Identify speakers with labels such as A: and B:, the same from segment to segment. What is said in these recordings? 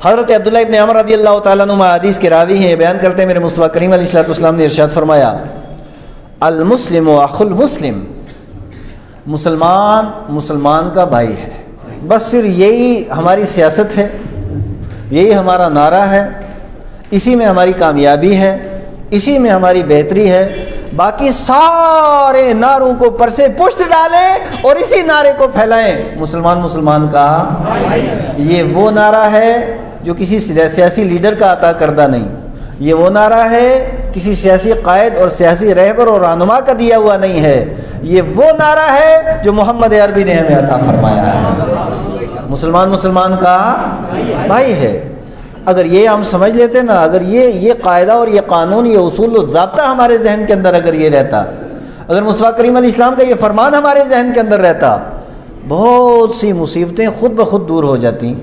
A: حضرت عبداللہ ابن عمر رضی اللہ تعالیٰ عنہ حدیث کے راوی ہیں، بیان کرتے ہیں میرے مصطفیٰ کریم علیہ الصلوۃ والسلام نے ارشاد فرمایا المسلم اخو المسلم، مسلمان مسلمان کا بھائی ہے۔ بس صرف یہی ہماری سیاست ہے، یہی ہمارا نعرہ ہے، اسی میں ہماری کامیابی ہے، اسی میں ہماری بہتری ہے۔ باقی سارے نعروں کو پر سے پشت ڈالیں اور اسی نعرے کو پھیلائیں، مسلمان مسلمان کا یہ وہ نعرہ ہے جو کسی سیاسی لیڈر کا عطا کردہ نہیں، یہ وہ نعرہ ہے کسی سیاسی قائد اور سیاسی رہبر اور رہنما کا دیا ہوا نہیں ہے، یہ وہ نعرہ ہے جو محمد عربی نے ہمیں عطا فرمایا ہے۔ مسلمان مسلمان کا بھائی ہے۔ اگر یہ ہم سمجھ لیتے نا، اگر یہ قاعدہ اور یہ قانون، یہ اصول و ضابطہ ہمارے ذہن کے اندر اگر یہ رہتا، اگر مصطفیٰ کریم علیہ السلام کا یہ فرمان ہمارے ذہن کے اندر رہتا، بہت سی مصیبتیں خود بخود دور ہو جاتی۔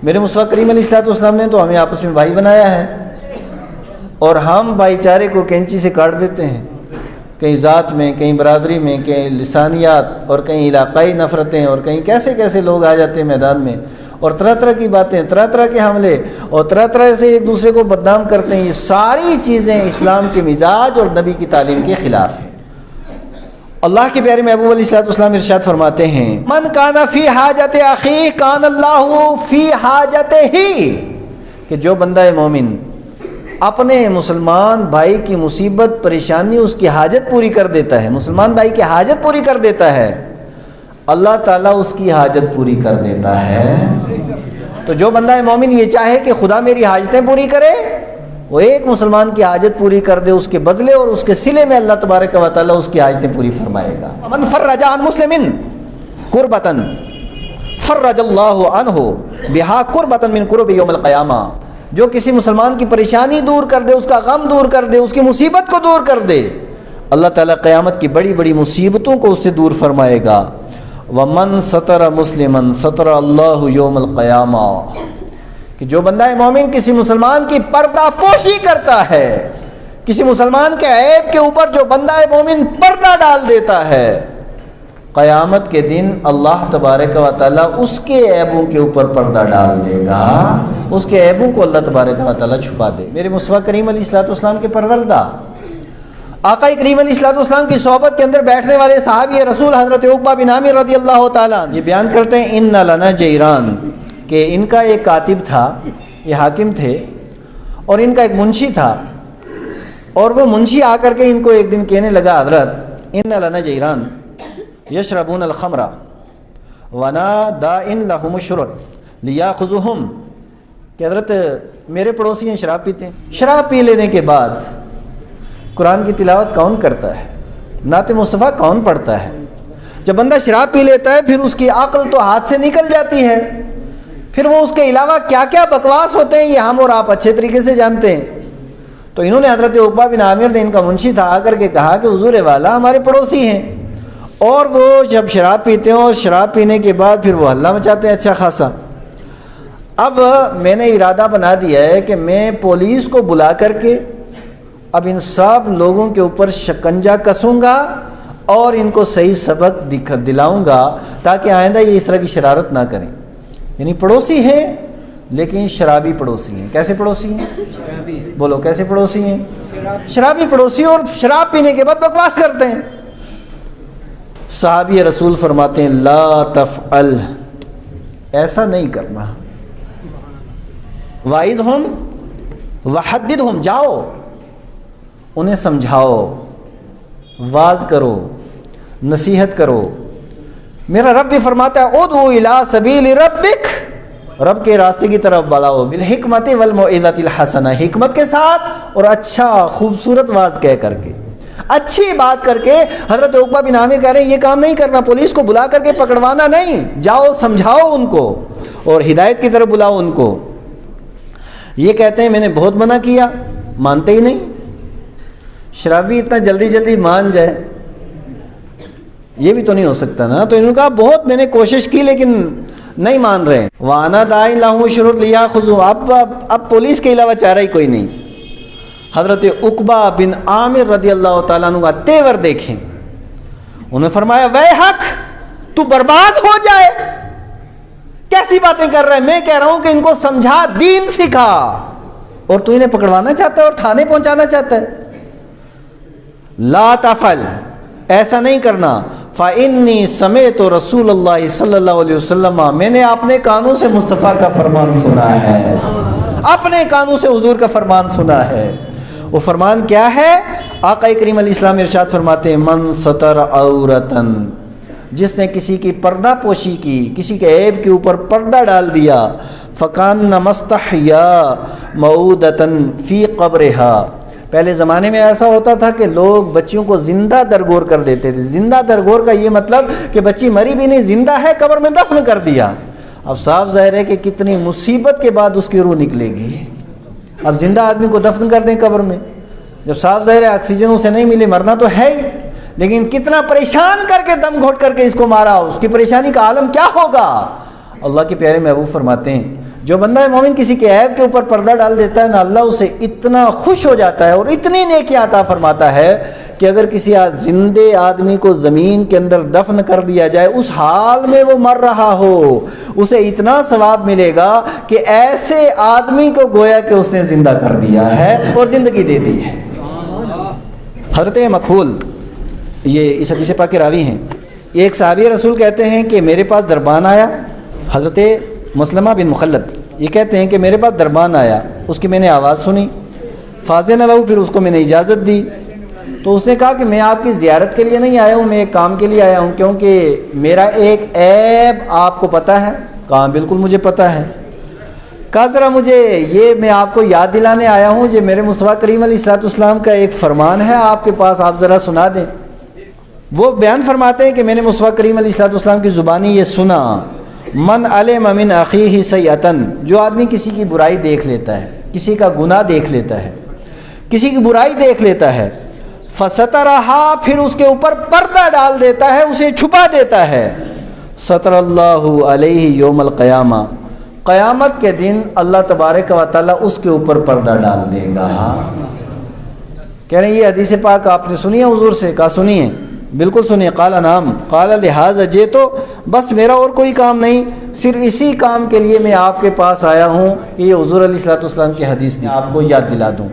A: میرے مصطفیٰ کریم علیہ السلام نے تو ہمیں آپس میں بھائی بنایا ہے، اور ہم بھائی چارے کو کینچی سے کاٹ دیتے ہیں، کہیں ذات میں، کہیں برادری میں، کہیں لسانیات، اور کہیں علاقائی نفرتیں، اور کہیں کیسے کیسے لوگ آ جاتے ہیں میدان میں، اور طرح طرح کی باتیں، طرح طرح کے حملے، اور طرح طرح سے ایک دوسرے کو بدنام کرتے ہیں۔ یہ ساری چیزیں اسلام کے مزاج اور نبی کی تعلیم کے خلاف ہیں۔ اللہ کے پیارے محبوب علیہ السلام ارشاد فرماتے ہیں من کان فی حاجت اخیہ کان اللہ فی حاجتہ، کہ جو بندہ مومن اپنے مسلمان بھائی کی مصیبت پریشانی اس کی حاجت پوری کر دیتا ہے، مسلمان بھائی کی حاجت پوری کر دیتا ہے، اللہ تعالیٰ اس کی حاجت پوری کر دیتا ہے۔ تو جو بندہ مومن یہ چاہے کہ خدا میری حاجتیں پوری کرے، وہ ایک مسلمان کی حاجت پوری کر دے، اس کے بدلے اور اس کے صلے میں اللہ تبارک و تعالیٰ اس کی حاجتیں پوری فرمائے گا۔ من فرج عن مسلم کربۃ فرج اللہ عنہ بہا کربۃ من کرب یوم القیامہ، جو کسی مسلمان کی پریشانی دور کر دے، اس کا غم دور کر دے، اس کی مصیبت کو دور کر دے، اللہ تعالیٰ قیامت کی بڑی بڑی مصیبتوں کو اس سے دور فرمائے گا۔ وَمَن سَتَرَ مُسْلِمًا سَتَرَ اللَّهُ يَوْمَ الْقِيَامَةِ، کہ جو بندہ مومن کسی مسلمان کی پردہ پوشی کرتا ہے، کسی مسلمان کے عیب کے اوپر جو بندہ مومن پردہ ڈال دیتا ہے، قیامت کے دن اللہ تبارک و تعالیٰ اس کے عیبوں کے اوپر پردہ ڈال دے گا، اس کے عیبوں کو اللہ تبارک و تعالیٰ چھپا دے۔ میرے مصطفیٰ کریم علیہ السلام کے پروردہ آقا کریم علیہ السلام کی صحبت کے اندر بیٹھنے والے صحابی رسول حضرت عقبہ بن عامر رضی اللہ تعالیٰ یہ بیان کرتے ہیں ان لنا جیران، کہ ان کا ایک کاتب تھا، یہ حاکم تھے، اور ان کا ایک منشی تھا، اور وہ منشی آ کر کے ان کو ایک دن کہنے لگا حضرت ان لنا جیران یشربون الخمر ونا دائن لہم الشرط لیاخذہم، کہ حضرت میرے پڑوسی ہیں شراب پیتے ہیں، شراب پی لینے کے بعد قرآن کی تلاوت کون کرتا ہے، نعت مصطفیٰ کون پڑھتا ہے؟ جب بندہ شراب پی لیتا ہے پھر اس کی عقل تو ہاتھ سے نکل جاتی ہے، پھر وہ اس کے علاوہ کیا کیا بکواس ہوتے ہیں یہ ہم اور آپ اچھے طریقے سے جانتے ہیں۔ تو انہوں نے حضرت عقبہ بن عامر نے، ان کا منشی تھا، آ کر کے کہا کہ حضور والا ہمارے پڑوسی ہیں، اور وہ جب شراب پیتے ہیں اور شراب پینے کے بعد پھر وہ ہلہ مچاتے ہیں اچھا خاصا، اب میں نے ارادہ بنا دیا ہے کہ میں پولیس کو بلا کر کے اب ان سب لوگوں کے اوپر شکنجہ کسوں گا اور ان کو صحیح سبق دلاؤں گا تاکہ آئندہ یہ اس طرح کی شرارت نہ کریں۔ یعنی پڑوسی ہیں لیکن شرابی پڑوسی ہیں۔ کیسے پڑوسی ہیں؟ بولو کیسے پڑوسی ہیں؟ شرابی پڑوسی، اور شراب پینے کے بعد بکواس کرتے ہیں۔ صحابی رسول فرماتے ہیں لا تفعل، ایسا نہیں کرنا، وعظہم وحددہم، جاؤ انہیں سمجھاؤ، واز کرو، نصیحت کرو۔ میرا رب بھی فرماتا ہے ادعو الی سبیل ربک، رب کے راستے کی طرف بلاؤ، بالحکمت والموعظۃ الحسنہ، حکمت کے ساتھ اور اچھا خوبصورت واز کہہ کر کے، اچھی بات کر کے۔ حضرت عقبہ بن عامر کہہ رہے ہیں یہ کام نہیں کرنا، پولیس کو بلا کر کے پکڑوانا نہیں، جاؤ سمجھاؤ ان کو اور ہدایت کی طرف بلاؤ ان کو۔ یہ کہتے ہیں میں نے بہت منع کیا، مانتے ہی نہیں۔ شرابی اتنا جلدی جلدی مان جائے یہ بھی تو نہیں ہو سکتا نا، تو انہوں نے کہا بہت میں نے کوشش کی لیکن نہیں مان رہے۔ وَأَنَا دَاعٍ لَهُمُ الشُّرُوطَ لِيَأْخُذُوا، اب پولیس کے علاوہ چارہ ہی کوئی نہیں۔ حضرت عقبہ بن عامر رضی اللہ تعالیٰ عنہ کا تیور دیکھیں، انہوں نے فرمایا وے حق، تو برباد ہو جائے، کیسی باتیں کر رہا ہے؟ میں کہہ رہا ہوں کہ ان کو سمجھا، دین سکھا، اور تو انہیں پکڑوانا چاہتا ہے اور تھانے پہنچانا چاہتا ہے۔ لا تفعل، ایسا نہیں کرنا۔ فإنی سمعت رسول اللہ صلی اللہ علیہ وسلم، میں نے اپنے کانوں سے مصطفیٰ کا فرمان سنا ہے، اپنے کانوں سے حضور کا فرمان سنا ہے۔ وہ فرمان کیا ہے؟ آقا کریم علیہ السلام ارشاد فرماتے ہیں، من ستر عورتن، جس نے کسی کی پردہ پوشی کی، کسی کے عیب کے اوپر پردہ ڈال دیا، فکانما استحیا موعودۃ فی قبرہا۔ پہلے زمانے میں ایسا ہوتا تھا کہ لوگ بچیوں کو زندہ درگور کر دیتے تھے۔ زندہ درگور کا یہ مطلب کہ بچی مری بھی نہیں، زندہ ہے، قبر میں دفن کر دیا۔ اب صاف ظاہر ہے کہ کتنی مصیبت کے بعد اس کی روح نکلے گی۔ اب زندہ آدمی کو دفن کر دیں قبر میں، جب صاف ظاہر ہے آکسیجن اسے نہیں ملے، مرنا تو ہے ہی، لیکن کتنا پریشان کر کے دم گھوٹ کر کے اس کو مارا، اس کی پریشانی کا عالم کیا ہوگا۔ اللہ کے پیارے محبوب فرماتے ہیں، جو بندہ مومن کسی کے عیب کے اوپر پردہ ڈال دیتا ہے نا، اللہ اسے اتنا خوش ہو جاتا ہے اور اتنی نیکیاں عطا فرماتا ہے کہ اگر کسی زندے آدمی کو زمین کے اندر دفن کر دیا جائے، اس حال میں وہ مر رہا ہو، اسے اتنا ثواب ملے گا کہ ایسے آدمی کو گویا کہ اس نے زندہ کر دیا ہے اور زندگی دے دی ہے۔ حضرت مکحول یہ اس حدیث پاک کے راوی ہیں۔ ایک صحابی رسول کہتے ہیں کہ میرے پاس دربان آیا، حضرت مسلمہ بن مخلد یہ کہتے ہیں کہ میرے پاس دربان آیا، اس کی میں نے آواز سنی، فاذن لہ، پھر اس کو میں نے اجازت دی، تو اس نے کہا کہ میں آپ کی زیارت کے لیے نہیں آیا ہوں، میں ایک کام کے لیے آیا ہوں، کیونکہ میرا ایک عیب آپ کو پتہ ہے۔ کہا بالکل مجھے پتہ ہے۔ کہا ذرا مجھے یہ میں آپ کو یاد دلانے آیا ہوں، جو میرے مصطفیٰ کریم علیہ الصلوۃ والسلام کا ایک فرمان ہے آپ کے پاس، آپ ذرا سنا دیں۔ وہ بیان فرماتے ہیں کہ میں نے مصطفیٰ کریم علیہ الصلوۃ والسلام کی زبانی یہ سنا، من علم من اخیہ سیئۃ، جو آدمی کسی کی برائی دیکھ لیتا ہے، کسی کا گناہ دیکھ لیتا ہے، کسی کی برائی دیکھ لیتا ہے، فسترہا، پھر اس کے اوپر پردہ ڈال دیتا ہے، اسے چھپا دیتا ہے، ستر اللہ علیہ یوم القیامہ، قیامت کے دن اللہ تبارک و تعالیٰ اس کے اوپر پردہ ڈال دے گا۔ کہہ رہے ہیں یہ حدیث پاک آپ نے سنی ہے حضور سے؟ کہا سنی ہے، بالکل سنیے۔ قال نعم، قال لہذا جئتو، بس میرا اور کوئی کام نہیں، صرف اسی کام کے لیے میں آپ کے پاس آیا ہوں کہ یہ حضور علیہ الصلوۃ والسلام کی حدیث آپ کو یاد دلا دوں۔